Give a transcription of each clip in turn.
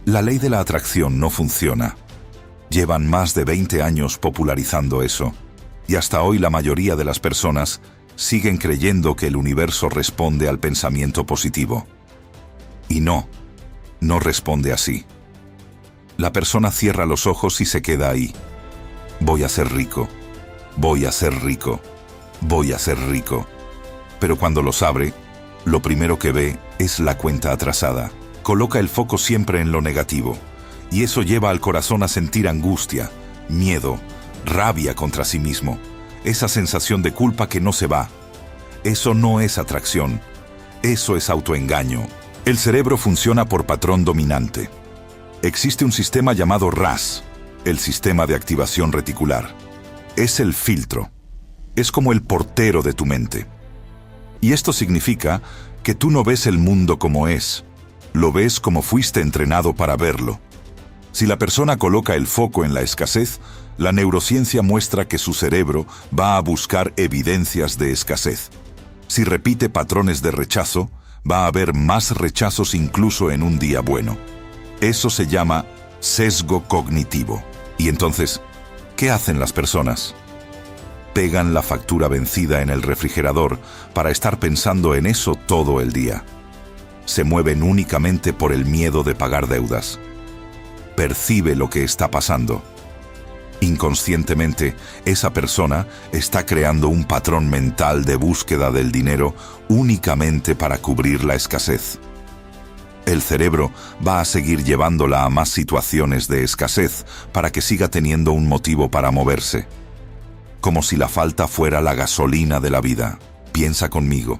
La ley de la atracción no funciona. Llevan más de 20 años popularizando eso, y hasta hoy la mayoría de las personas siguen creyendo que el universo responde al pensamiento positivo. Y no responde así. La persona cierra los ojos y se queda ahí. Voy a ser rico, voy a ser rico, voy a ser rico. Pero cuando los abre, lo primero que ve es la cuenta atrasada. Coloca el foco siempre en lo negativo, y eso lleva al corazón a sentir angustia, miedo, rabia contra sí mismo, esa sensación de culpa que no se va. Eso no es atracción, eso es autoengaño. El cerebro funciona por patrón dominante. Existe un sistema llamado RAS, el sistema de activación reticular. Es el filtro, es como el portero de tu mente. Y esto significa que tú no ves el mundo como es, lo ves como fuiste entrenado para verlo. Si la persona coloca el foco en la escasez, la neurociencia muestra que su cerebro va a buscar evidencias de escasez. Si repite patrones de rechazo, va a haber más rechazos incluso en un día bueno. Eso se llama sesgo cognitivo. Y entonces, ¿qué hacen las personas? Pegan la factura vencida en el refrigerador para estar pensando en eso todo el día. Se mueven únicamente por el miedo de pagar deudas. Percibe lo que está pasando. Inconscientemente, esa persona está creando un patrón mental de búsqueda del dinero únicamente para cubrir la escasez. El cerebro va a seguir llevándola a más situaciones de escasez para que siga teniendo un motivo para moverse. Como si la falta fuera la gasolina de la vida. Piensa conmigo.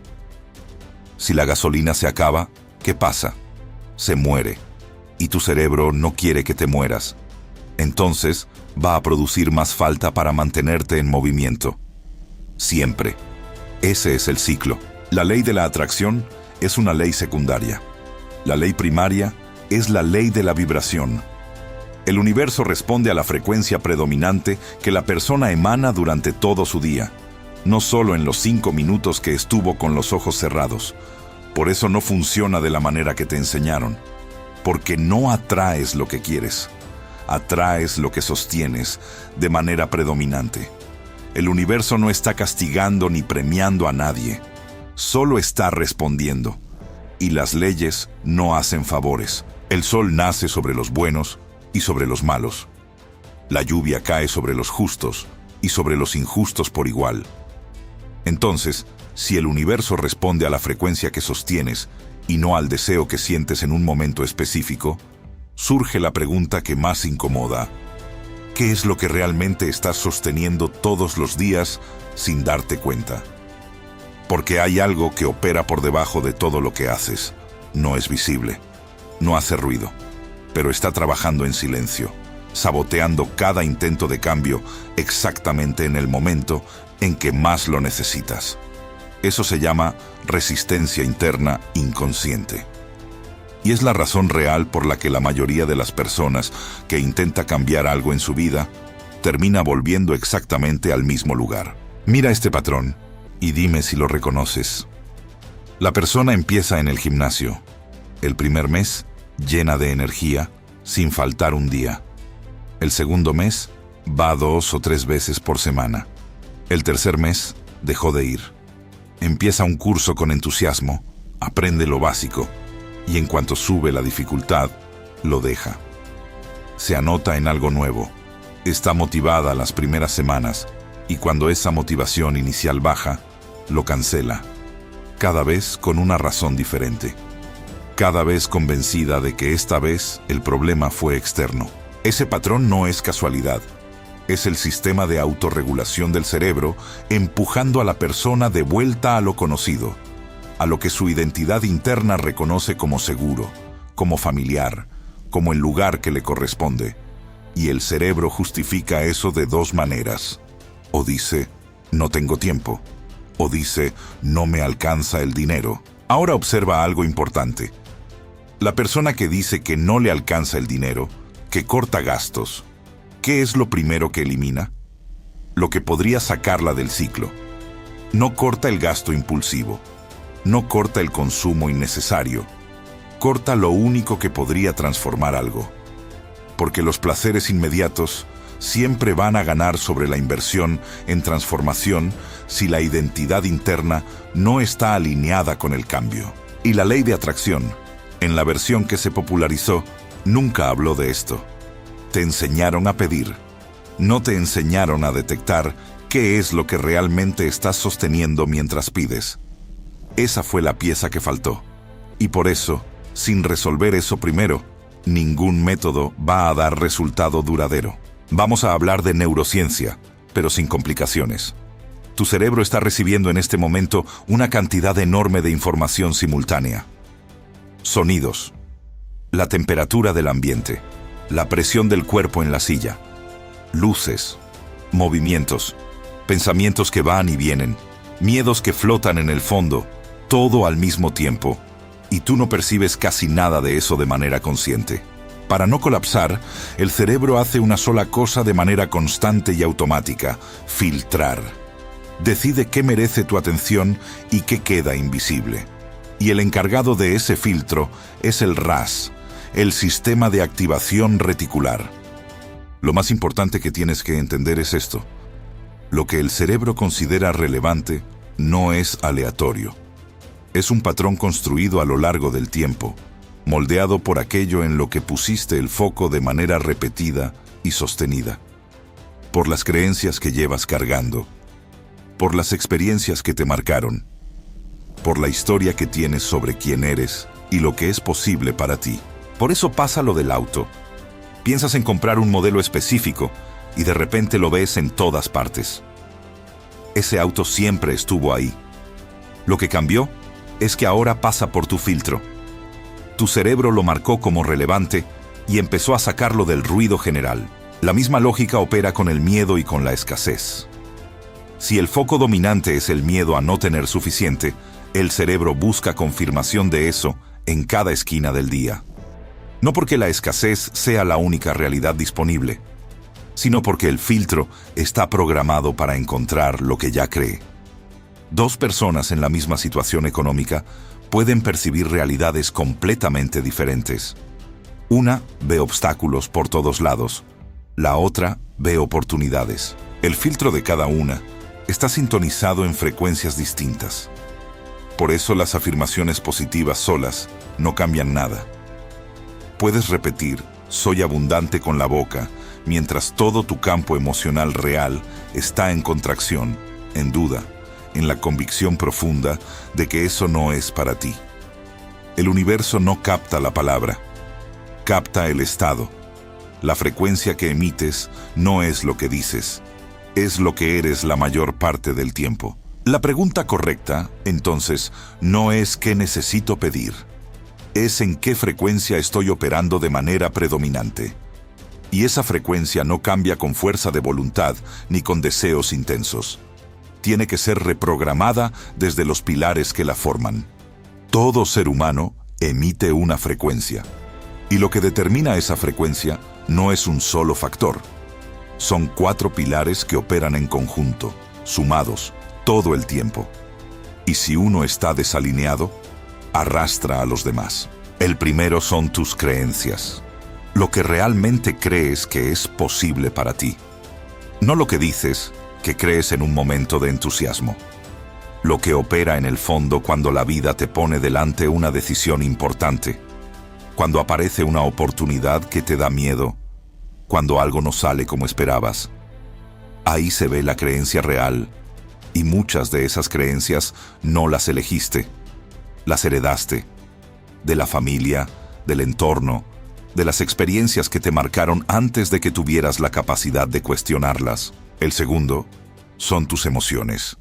Si la gasolina se acaba, ¿qué pasa? Se muere. Y tu cerebro no quiere que te mueras. Entonces, va a producir más falta para mantenerte en movimiento. Siempre. Ese es el ciclo. La ley de la atracción es una ley secundaria. La ley primaria es la ley de la vibración. El universo responde a la frecuencia predominante que la persona emana durante todo su día, no solo en los 5 minutos que estuvo con los ojos cerrados. Por eso no funciona de la manera que te enseñaron, porque no atraes lo que quieres, atraes lo que sostienes de manera predominante. El universo no está castigando ni premiando a nadie, solo está respondiendo. Y las leyes no hacen favores. El sol nace sobre los buenos y sobre los malos. La lluvia cae sobre los justos y sobre los injustos por igual. Entonces, si el universo responde a la frecuencia que sostienes y no al deseo que sientes en un momento específico, surge la pregunta que más incomoda. ¿Qué es lo que realmente estás sosteniendo todos los días sin darte cuenta? Porque hay algo que opera por debajo de todo lo que haces. No es visible, no hace ruido, pero está trabajando en silencio, saboteando cada intento de cambio exactamente en el momento en que más lo necesitas. Eso se llama resistencia interna inconsciente. Y es la razón real por la que la mayoría de las personas que intenta cambiar algo en su vida termina volviendo exactamente al mismo lugar. Mira este patrón y dime si lo reconoces. La persona empieza en el gimnasio. El primer mes, llena de energía, sin faltar un día. El segundo mes, va 2 o 3 veces por semana. El tercer mes, dejó de ir. Empieza un curso con entusiasmo, aprende lo básico, y en cuanto sube la dificultad, lo deja. Se anota en algo nuevo. Está motivada las primeras semanas, y cuando esa motivación inicial baja, lo cancela. Cada vez con una razón diferente. Cada vez convencida de que esta vez el problema fue externo. Ese patrón no es casualidad. Es el sistema de autorregulación del cerebro empujando a la persona de vuelta a lo conocido, a lo que su identidad interna reconoce como seguro, como familiar, como el lugar que le corresponde. Y el cerebro justifica eso de 2 maneras. O dice, no tengo tiempo. O dice, no me alcanza el dinero. Ahora observa algo importante. La persona que dice que no le alcanza el dinero, que corta gastos, ¿qué es lo primero que elimina? Lo que podría sacarla del ciclo. No corta el gasto impulsivo. No corta el consumo innecesario. corta lo único que podría transformar algo. Porque los placeres inmediatos siempre van a ganar sobre la inversión en transformación si la identidad interna no está alineada con el cambio. Y la ley de atracción, en la versión que se popularizó, nunca habló de esto. Te enseñaron a pedir, no te enseñaron a detectar qué es lo que realmente estás sosteniendo mientras pides. Esa fue la pieza que faltó. Y por eso, sin resolver eso primero, ningún método va a dar resultado duradero. Vamos a hablar de neurociencia, pero sin complicaciones. Tu cerebro está recibiendo en este momento una cantidad enorme de información simultánea. Sonidos, la temperatura del ambiente, la presión del cuerpo en la silla, luces, movimientos, pensamientos que van y vienen, miedos que flotan en el fondo, todo al mismo tiempo, y tú no percibes casi nada de eso de manera consciente. Para no colapsar, el cerebro hace una sola cosa de manera constante y automática: filtrar. Decide qué merece tu atención y qué queda invisible. Y el encargado de ese filtro es el RAS, el sistema de activación reticular. Lo más importante que tienes que entender es esto: lo que el cerebro considera relevante no es aleatorio. Es un patrón construido a lo largo del tiempo, moldeado por aquello en lo que pusiste el foco de manera repetida y sostenida, por las creencias que llevas cargando, por las experiencias que te marcaron, por la historia que tienes sobre quién eres y lo que es posible para ti. Por eso pasa lo del auto. Piensas en comprar un modelo específico y de repente lo ves en todas partes. Ese auto siempre estuvo ahí. Lo que cambió es que ahora pasa por tu filtro. Tu cerebro lo marcó como relevante y empezó a sacarlo del ruido general. La misma lógica opera con el miedo y con la escasez. Si el foco dominante es el miedo a no tener suficiente, el cerebro busca confirmación de eso en cada esquina del día. No porque la escasez sea la única realidad disponible, sino porque el filtro está programado para encontrar lo que ya cree. Dos personas en la misma situación económica pueden percibir realidades completamente diferentes. Una ve obstáculos por todos lados, la otra ve oportunidades. El filtro de cada una está sintonizado en frecuencias distintas. Por eso las afirmaciones positivas solas no cambian nada. Puedes repetir "soy abundante" con la boca, mientras todo tu campo emocional real está en contracción, en duda, en la convicción profunda de que eso no es para ti. El universo no capta la palabra, capta el estado. La frecuencia que emites no es lo que dices, es lo que eres la mayor parte del tiempo. La pregunta correcta, entonces, no es ¿qué necesito pedir? Es en qué frecuencia estoy operando de manera predominante. Y esa frecuencia no cambia con fuerza de voluntad ni con deseos intensos. Tiene que ser reprogramada desde los pilares que la forman. Todo ser humano emite una frecuencia. Y lo que determina esa frecuencia no es un solo factor. Son 4 pilares que operan en conjunto, sumados, todo el tiempo. Y si uno está desalineado, arrastra a los demás. El primero son tus creencias. Lo que realmente crees que es posible para ti. No lo que dices, que crees en un momento de entusiasmo. Lo que opera en el fondo cuando la vida te pone delante una decisión importante. Cuando aparece una oportunidad que te da miedo. Cuando algo no sale como esperabas. Ahí se ve la creencia real. Y muchas de esas creencias no las elegiste. Las heredaste. De la familia, del entorno, de las experiencias que te marcaron antes de que tuvieras la capacidad de cuestionarlas. El segundo son tus emociones.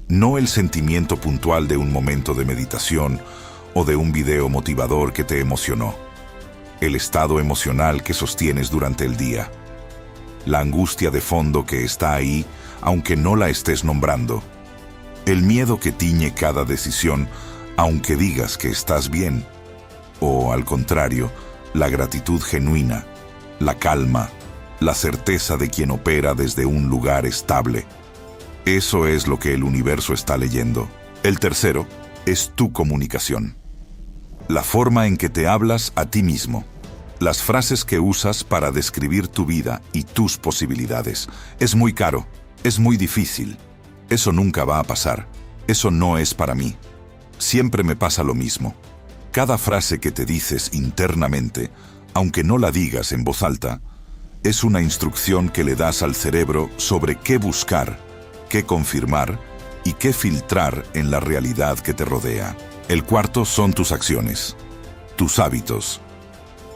No el sentimiento puntual de un momento de meditación o de un video motivador que te emocionó. El estado emocional que sostienes durante el día. La angustia de fondo que está ahí, aunque no la estés nombrando. El miedo que tiñe cada decisión, aunque digas que estás bien. O, al contrario, la gratitud genuina, la calma, la certeza de quien opera desde un lugar estable. Eso es lo que el universo está leyendo. El tercero es tu comunicación. La forma en que te hablas a ti mismo. Las frases que usas para describir tu vida y tus posibilidades. Es muy caro, es muy difícil. Eso nunca va a pasar. Eso no es para mí. Siempre me pasa lo mismo. Cada frase que te dices internamente, aunque no la digas en voz alta, es una instrucción que le das al cerebro sobre qué buscar, qué confirmar y qué filtrar en la realidad que te rodea. El cuarto son tus acciones, tus hábitos.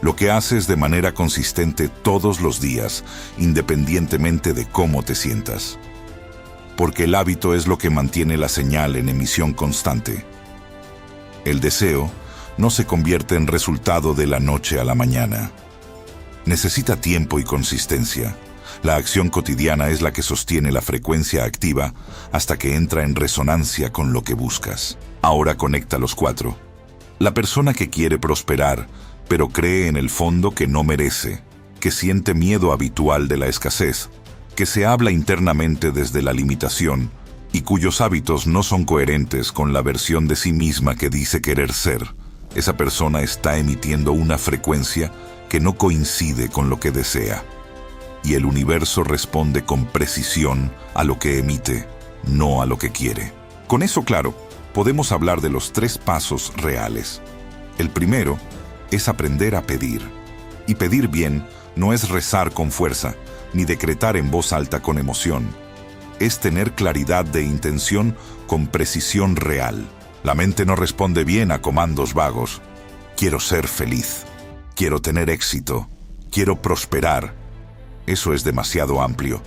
Lo que haces de manera consistente todos los días, independientemente de cómo te sientas. Porque el hábito es lo que mantiene la señal en emisión constante. El deseo no se convierte en resultado de la noche a la mañana. Necesita tiempo y consistencia. La acción cotidiana es la que sostiene la frecuencia activa hasta que entra en resonancia con lo que buscas. Ahora conecta los cuatro. La persona que quiere prosperar, pero cree en el fondo que no merece, que siente miedo habitual de la escasez, que se habla internamente desde la limitación y cuyos hábitos no son coherentes con la versión de sí misma que dice querer ser. Esa persona está emitiendo una frecuencia que no coincide con lo que desea. Y el universo responde con precisión a lo que emite, no a lo que quiere. Con eso claro, podemos hablar de los 3 pasos reales. El primero es aprender a pedir. Y pedir bien no es rezar con fuerza, ni decretar en voz alta con emoción. Es tener claridad de intención con precisión real. La mente no responde bien a comandos vagos. Quiero ser feliz. Quiero tener éxito. Quiero prosperar. Eso es demasiado amplio.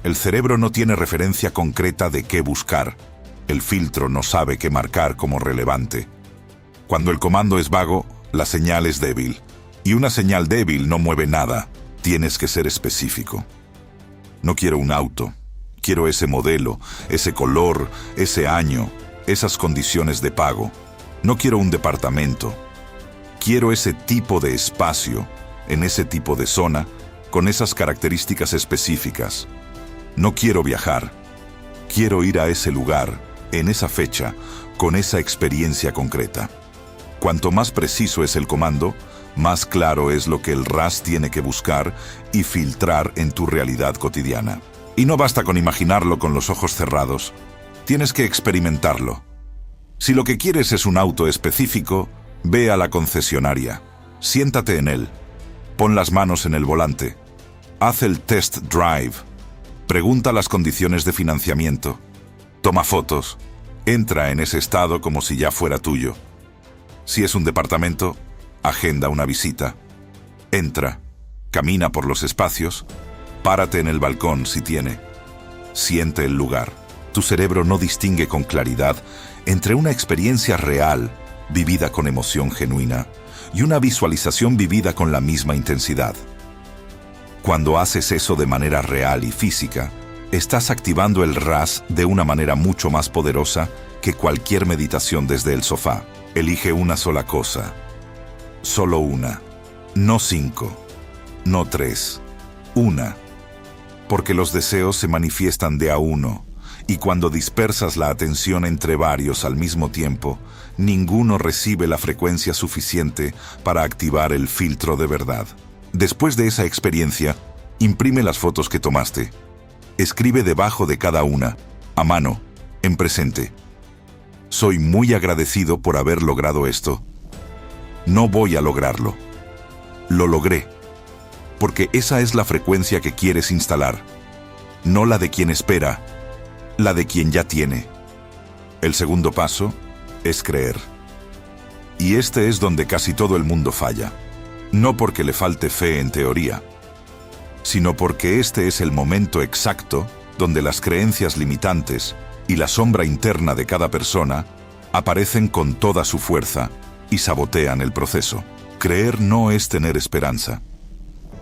El cerebro no tiene referencia concreta de qué buscar. El filtro no sabe qué marcar como relevante. Cuando el comando es vago, la señal es débil. Y una señal débil no mueve nada. Tienes que ser específico. No quiero un auto. Quiero ese modelo, ese color, ese año, esas condiciones de pago. No quiero un departamento. Quiero ese tipo de espacio, en ese tipo de zona, con esas características específicas. No quiero viajar. Quiero ir a ese lugar, en esa fecha, con esa experiencia concreta. Cuanto más preciso es el comando, más claro es lo que el RAS tiene que buscar y filtrar en tu realidad cotidiana. Y no basta con imaginarlo con los ojos cerrados. Tienes que experimentarlo. Si lo que quieres es un auto específico, ve a la concesionaria. Siéntate en él. Pon las manos en el volante. Haz el test drive. Pregunta las condiciones de financiamiento. Toma fotos. Entra en ese estado como si ya fuera tuyo. Si es un departamento, agenda una visita. Entra. Camina por los espacios. Párate en el balcón si tiene. Siente el lugar. Tu cerebro no distingue con claridad entre una experiencia real, vivida con emoción genuina, y una visualización vivida con la misma intensidad. Cuando haces eso de manera real y física, estás activando el RAS de una manera mucho más poderosa que cualquier meditación desde el sofá. Elige una sola cosa. Solo una. No 5. No 3. Una. Porque los deseos se manifiestan de a uno, y cuando dispersas la atención entre varios al mismo tiempo, ninguno recibe la frecuencia suficiente para activar el filtro de verdad. Después de esa experiencia, imprime las fotos que tomaste. Escribe debajo de cada una, a mano, en presente. Soy muy agradecido por haber logrado esto. No voy a lograrlo. Lo logré. Porque esa es la frecuencia que quieres instalar. No la de quien espera, la de quien ya tiene. El segundo paso es creer. Y este es donde casi todo el mundo falla. No porque le falte fe en teoría, sino porque este es el momento exacto donde las creencias limitantes y la sombra interna de cada persona aparecen con toda su fuerza y sabotean el proceso. Creer no es tener esperanza.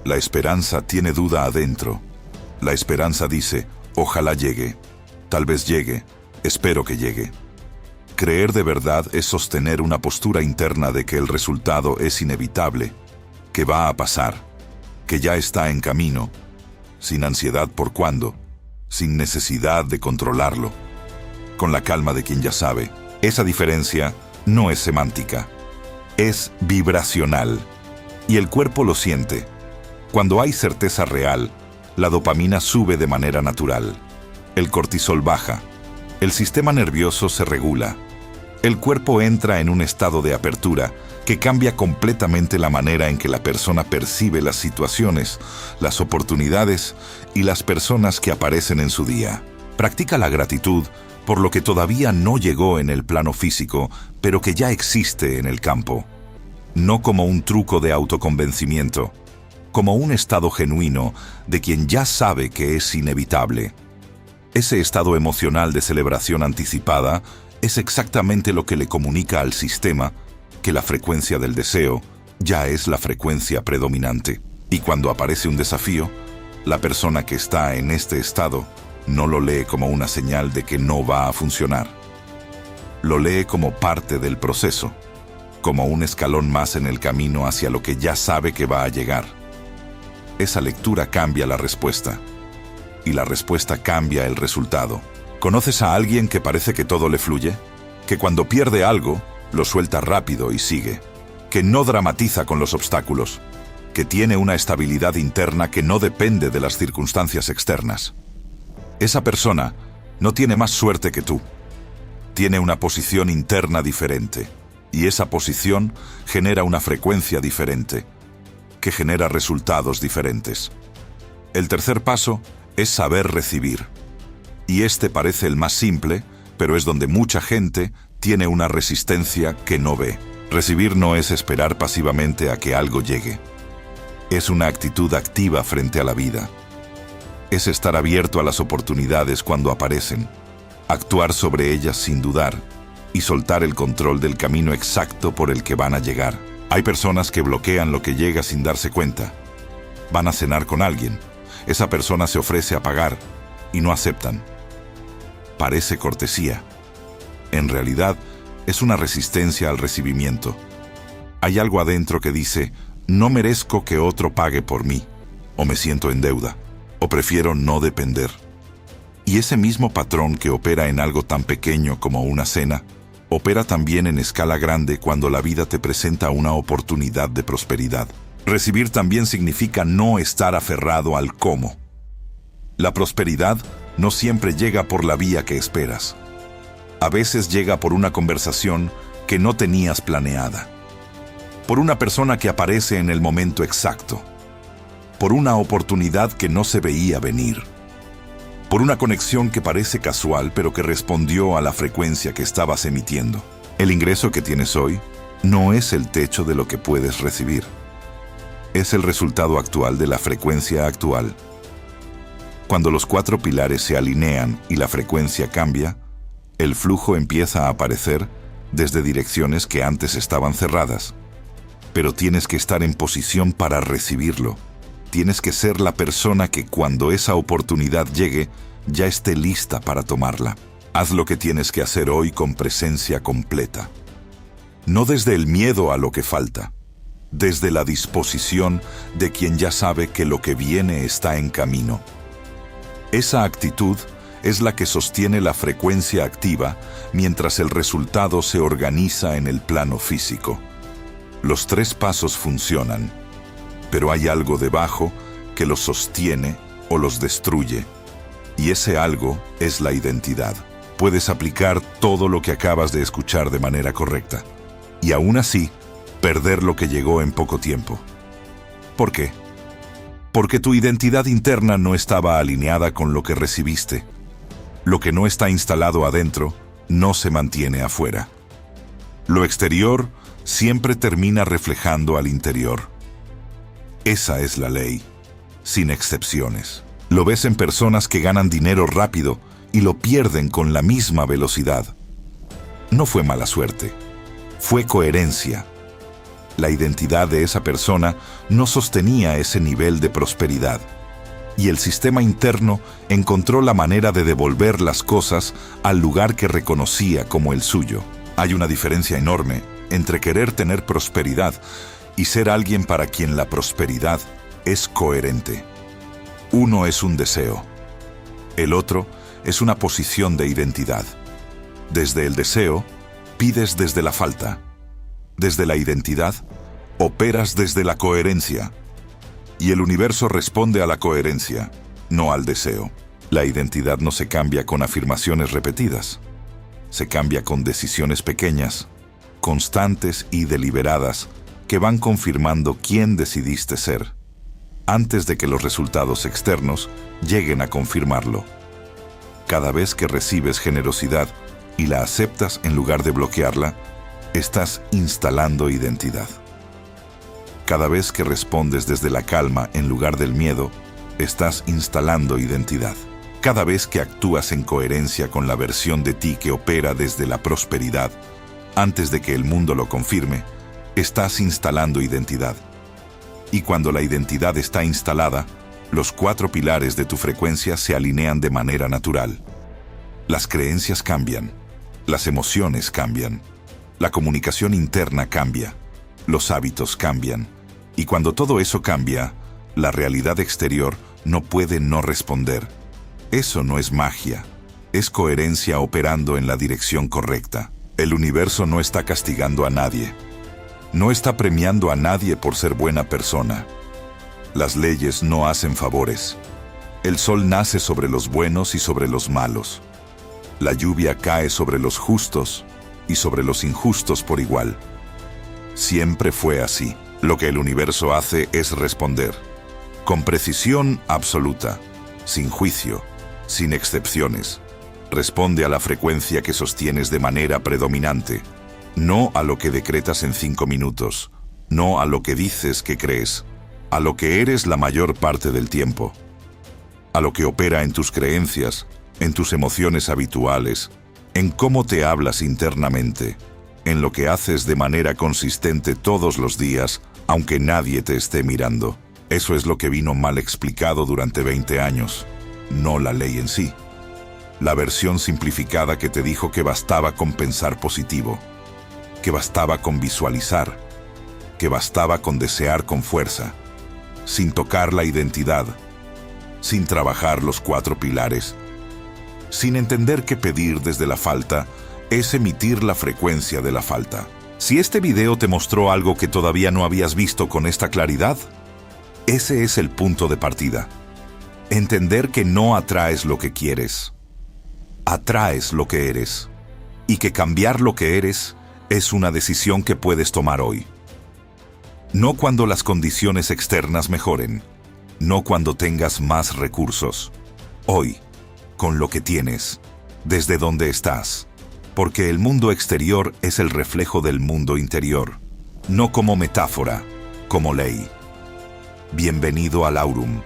La esperanza tiene duda adentro. La esperanza dice, ojalá llegue, tal vez llegue, espero que llegue. Creer de verdad es sostener una postura interna de que el resultado es inevitable, que va a pasar, que ya está en camino, sin ansiedad por cuándo, sin necesidad de controlarlo, con la calma de quien ya sabe. Esa diferencia no es semántica, Es vibracional y el cuerpo lo siente. Cuando hay certeza real, la dopamina sube de manera natural. El cortisol baja. El sistema nervioso se regula. El cuerpo entra en un estado de apertura que cambia completamente la manera en que la persona percibe las situaciones, las oportunidades y las personas que aparecen en su día. Practica la gratitud por lo que todavía no llegó en el plano físico, pero que ya existe en el campo. No como un truco de autoconvencimiento, como un estado genuino de quien ya sabe que es inevitable. Ese estado emocional de celebración anticipada es exactamente lo que le comunica al sistema que la frecuencia del deseo ya es la frecuencia predominante. Y cuando aparece un desafío, la persona que está en este estado no lo lee como una señal de que no va a funcionar. Lo lee como parte del proceso, como un escalón más en el camino hacia lo que ya sabe que va a llegar. Esa lectura cambia la respuesta, y la respuesta cambia el resultado. ¿Conoces a alguien que parece que todo le fluye? Que cuando pierde algo, lo suelta rápido y sigue. Que no dramatiza con los obstáculos. Que tiene una estabilidad interna que no depende de las circunstancias externas. Esa persona no tiene más suerte que tú. Tiene una posición interna diferente. Y esa posición genera una frecuencia diferente, que genera resultados diferentes. El tercer paso es saber recibir. Y este parece el más simple, pero es donde mucha gente tiene una resistencia que no ve. Recibir no es esperar pasivamente a que algo llegue. Es una actitud activa frente a la vida. Es estar abierto a las oportunidades cuando aparecen, actuar sobre ellas sin dudar y soltar el control del camino exacto por el que van a llegar. Hay personas que bloquean lo que llega sin darse cuenta. Van a cenar con alguien. Esa persona se ofrece a pagar y no aceptan. Parece cortesía. En realidad, es una resistencia al recibimiento. Hay algo adentro que dice, no merezco que otro pague por mí, o me siento en deuda, o prefiero no depender. Y ese mismo patrón que opera en algo tan pequeño como una cena, opera también en escala grande cuando la vida te presenta una oportunidad de prosperidad. Recibir también significa no estar aferrado al cómo. La prosperidad no siempre llega por la vía que esperas. A veces llega por una conversación que no tenías planeada. Por una persona que aparece en el momento exacto. Por una oportunidad que no se veía venir. Por una conexión que parece casual, pero que respondió a la frecuencia que estabas emitiendo. El ingreso que tienes hoy no es el techo de lo que puedes recibir. Es el resultado actual de la frecuencia actual. Cuando los 4 pilares se alinean y la frecuencia cambia, el flujo empieza a aparecer desde direcciones que antes estaban cerradas. Pero tienes que estar en posición para recibirlo. Tienes que ser la persona que cuando esa oportunidad llegue, ya esté lista para tomarla. Haz lo que tienes que hacer hoy con presencia completa. No desde el miedo a lo que falta, desde la disposición de quien ya sabe que lo que viene está en camino. Esa actitud es la que sostiene la frecuencia activa mientras el resultado se organiza en el plano físico. Los 3 pasos funcionan, pero hay algo debajo que los sostiene o los destruye. Y ese algo es la identidad. Puedes aplicar todo lo que acabas de escuchar de manera correcta, y aún así, perder lo que llegó en poco tiempo. ¿Por qué? Porque tu identidad interna no estaba alineada con lo que recibiste. Lo que no está instalado adentro no se mantiene afuera. Lo exterior siempre termina reflejando al interior. Esa es la ley, sin excepciones. Lo ves en personas que ganan dinero rápido y lo pierden con la misma velocidad. No fue mala suerte, fue coherencia. La identidad de esa persona no sostenía ese nivel de prosperidad, y el sistema interno encontró la manera de devolver las cosas al lugar que reconocía como el suyo. Hay una diferencia enorme entre querer tener prosperidad y ser alguien para quien la prosperidad es coherente. Uno es un deseo. El otro es una posición de identidad. Desde el deseo, pides desde la falta. desde la identidad, operas desde la coherencia. Y el universo responde a la coherencia, no al deseo. La identidad no se cambia con afirmaciones repetidas. Se cambia con decisiones pequeñas, constantes y deliberadas, que van confirmando quién decidiste ser, antes de que los resultados externos lleguen a confirmarlo. Cada vez que recibes generosidad y la aceptas en lugar de bloquearla, estás instalando identidad. Cada vez que respondes desde la calma en lugar del miedo, estás instalando identidad. Cada vez que actúas en coherencia con la versión de ti que opera desde la prosperidad, antes de que el mundo lo confirme, estás instalando identidad. Y cuando la identidad está instalada, los 4 pilares de tu frecuencia se alinean de manera natural. Las creencias cambian, las emociones cambian, la comunicación interna cambia, los hábitos cambian. Y cuando todo eso cambia, la realidad exterior no puede no responder. Eso no es magia, es coherencia operando en la dirección correcta. El universo no está castigando a nadie. No está premiando a nadie por ser buena persona. Las leyes no hacen favores. El sol nace sobre los buenos y sobre los malos. La lluvia cae sobre los justos y sobre los injustos por igual. Siempre fue así. Lo que el universo hace es responder, con precisión absoluta, sin juicio, sin excepciones. Responde a la frecuencia que sostienes de manera predominante, no a lo que decretas en 5 minutos, no a lo que dices que crees, a lo que eres la mayor parte del tiempo, a lo que opera en tus creencias, en tus emociones habituales, en cómo te hablas internamente, en lo que haces de manera consistente todos los días, aunque nadie te esté mirando. Eso es lo que vino mal explicado durante 20 años, no la ley en sí. La versión simplificada que te dijo que bastaba con pensar positivo, que bastaba con visualizar, que bastaba con desear con fuerza, sin tocar la identidad, sin trabajar los 4 pilares, sin entender que pedir desde la falta es emitir la frecuencia de la falta. Si este video te mostró algo que todavía no habías visto con esta claridad, ese es el punto de partida. Entender que no atraes lo que quieres, atraes lo que eres, y que cambiar lo que eres es una decisión que puedes tomar hoy. No cuando las condiciones externas mejoren, no cuando tengas más recursos. Hoy, con lo que tienes, desde donde estás. Porque el mundo exterior es el reflejo del mundo interior, no como metáfora, como ley. Bienvenido al Aurum.